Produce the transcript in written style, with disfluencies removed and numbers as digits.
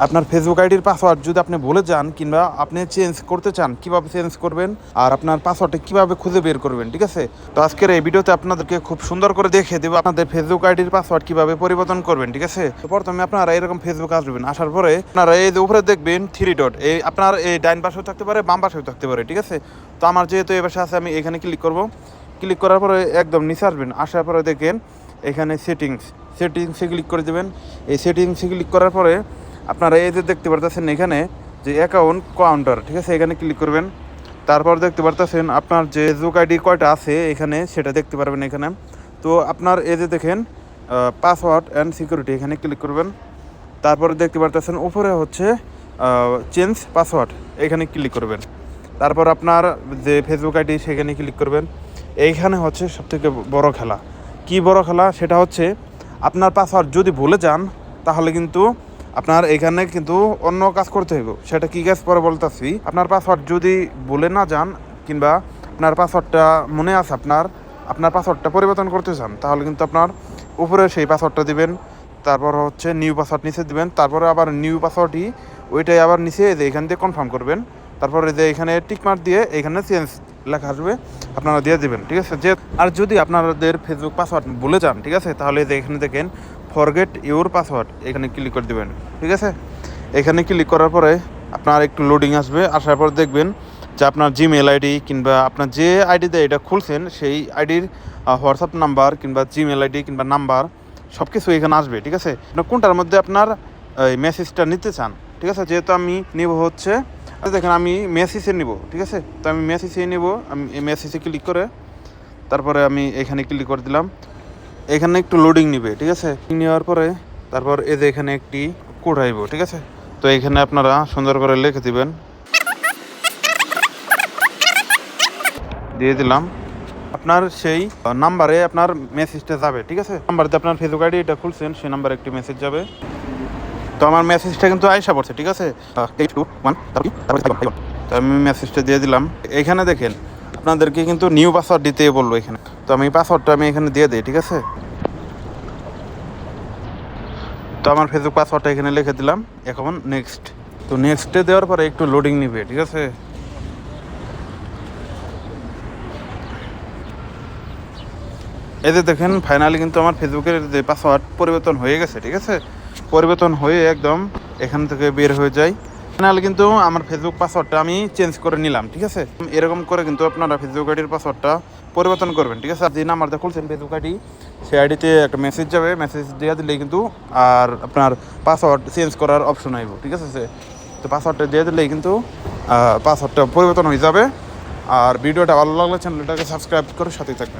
আপনার ফেসবুক আইডির পাসওয়ার্ড যদি আপনি ভুলে যান কিংবা আপনি চেঞ্জ করতে চান, কিভাবে চেঞ্জ করবেন আর আপনার পাসওয়ার্ডটা কিভাবে খুঁজে বের করবেন, ঠিক আছে? তো আজকের এই ভিডিওতে আপনাদেরকে খুব সুন্দর করে দেখিয়ে দেবো আপনাদের ফেসবুক আইডির পাসওয়ার্ড কিভাবে পরিবর্তন করবেন, ঠিক আছে? তো প্রথমে আপনারা এরকম ফেসবুক আসবেন, আসার পরে আপনারা এই যে উপরে দেখবেন 3 ডট, এই আপনার এই ডাইন পাশেও থাকতে পারে, বাম পাশেও থাকতে পারে, ঠিক আছে? তো আমার যেহেতু এই পাশে আছে, আমি এখানে ক্লিক করব। ক্লিক করার পরে একদম নিচে আসবেন, আসার পরে দেখেন এখানে সেটিংসে ক্লিক করে দেবেন। এই সেটিংসে ক্লিক করার পরে আপনারা এই যে দেখতে পারতেছেন এখানে যে অ্যাকাউন্ট কাউন্টার, ঠিক আছে? এখানে ক্লিক করবেন। তারপর দেখতে পারতেছেন আপনার যে ফেসবুক আইডি কয়টা আছে এখানে সেটা দেখতে পারবেন এখানে। তো আপনার এই যে দেখেন পাসওয়ার্ড অ্যান্ড সিকিউরিটি, এখানে ক্লিক করবেন। তারপরে দেখতে পারতেছেন উপরে হচ্ছে চেঞ্জ পাসওয়ার্ড, এখানে ক্লিক করবেন। তারপর আপনার যে ফেসবুক আইডি সেখানে ক্লিক করবেন। এইখানে হচ্ছে সবথেকে বড় খেলা। কি বড় খেলা? সেটা হচ্ছে আপনার পাসওয়ার্ড যদি ভুলে যান তাহলে কিন্তু আপনার এখানে কিন্তু অন্য কাজ করতে হবে। সেটা কী কাজ পরে বলতেছি। আপনার পাসওয়ার্ড যদি ভুলে না যান কিংবা আপনার পাসওয়ার্ডটা মনে আছে, আপনার পাসওয়ার্ডটা পরিবর্তন করতে চান, তাহলে কিন্তু আপনার উপরে সেই পাসওয়ার্ডটা দিবেন। তারপর হচ্ছে নিউ পাসওয়ার্ড নিচে দিবেন। তারপরে আবার নিউ পাসওয়ার্ডই ওইটাই আবার নিচে যে এখান দিয়ে কনফার্ম করবেন। তারপরে যে এখানে টিকমার্ক দিয়ে এখানে চেঞ্জ লেখা আসবে, আপনারা দিয়ে দেবেন, ঠিক আছে? যে আর যদি আপনাদের ফেসবুক পাসওয়ার্ড ভুলে যান, ঠিক আছে, তাহলে যে এখানে দেখেন ফরগেট ইউর পাসওয়ার্ড, এখানে ক্লিক করে দেবেন, ঠিক আছে? এখানে ক্লিক করার পরে আপনার একটু লোডিং আসবে। আসার পর দেখবেন যে আপনার জিমেল আইডি কিংবা আপনার যে আইডিতে এটা খুলছেন সেই আইডির হোয়াটসঅ্যাপ নাম্বার কিংবা জিমেল আইডি কিংবা নাম্বার সব কিছু এখানে আসবে, ঠিক আছে? আপনার কোনটার মধ্যে আপনার মেসেজটা নিতে চান, ঠিক আছে? যেহেতু আমি নিব হচ্ছে, দেখেন আমি মেসেজে নিব, ঠিক আছে? তো আমি মেসেজে নিব। আমি এই মেসেজে ক্লিক করে তারপরে আমি এখানে ক্লিক করে দিলাম। এখানে একটু লোডিং নিবে, ঠিক আছে? নেওয়ার পরে তারপর এই যে এখানে একটি কোড আইব, ঠিক আছে? তো এখানে আপনারা সুন্দর করে লিখে দিবেন, দিয়ে দিলাম। আপনার সেই নাম্বারে আপনার মেসেজটা যাবে, ঠিক আছে? নাম্বারতে আপনার ফেসবুক আইডি এটা খুলছেন সেই নাম্বারে একটি মেসেজ যাবে। তো আমার মেসেজটা কিন্তু আয়সা পড়ছে, ঠিক আছে? 8 2 1 তো আমি মেসেজটা দিয়ে দিলাম। এখানে দেখেন আপনাদেরকে কিন্তু নিউ পাসওয়ার্ড দিতে বলবো এখানে। তো আমি পাসওয়ার্ডটা আমি এখানে দিয়ে দিই, ঠিক আছে? তো আমার ফেসবুক পাসওয়ার্ডটা এখানে লিখে দিলাম। এখন নেক্সট। তো নেক্সটে দেওয়ার পরে একটু লোডিং নিবে, ঠিক আছে? এই যে দেখেন ফাইনালি কিন্তু আমার ফেসবুকের যে পাসওয়ার্ড পরিবর্তন হয়ে গেছে, ঠিক আছে? পরিবর্তন হয়ে একদম এখান থেকে বের হয়ে যায়। ফাইনালি কিন্তু আমার ফেসবুক পাসওয়ার্ডটা আমি চেঞ্জ করে নিলাম, ঠিক আছে? এরকম করে কিন্তু আপনারা ফেসবুক আইডির পাসওয়ার্ডটা পরিবর্তন করবেন, ঠিক আছে? আর যে নাম্বারটা খুলছেন ফেসবুক আইডি সেই আইডিতে একটা মেসেজ যাবে, মেসেজ দিয়ে দিলেই কিন্তু আর আপনার পাসওয়ার্ড চেঞ্জ করার অপশন আইব, ঠিক আছে? তো পাসওয়ার্ডটা দিয়ে দিলেই কিন্তু পাসওয়ার্ডটা পরিবর্তন হয়ে যাবে। আর ভিডিওটা ভালো লাগলে চ্যানেলটাকে সাবস্ক্রাইব করে সাথেই থাকবেন।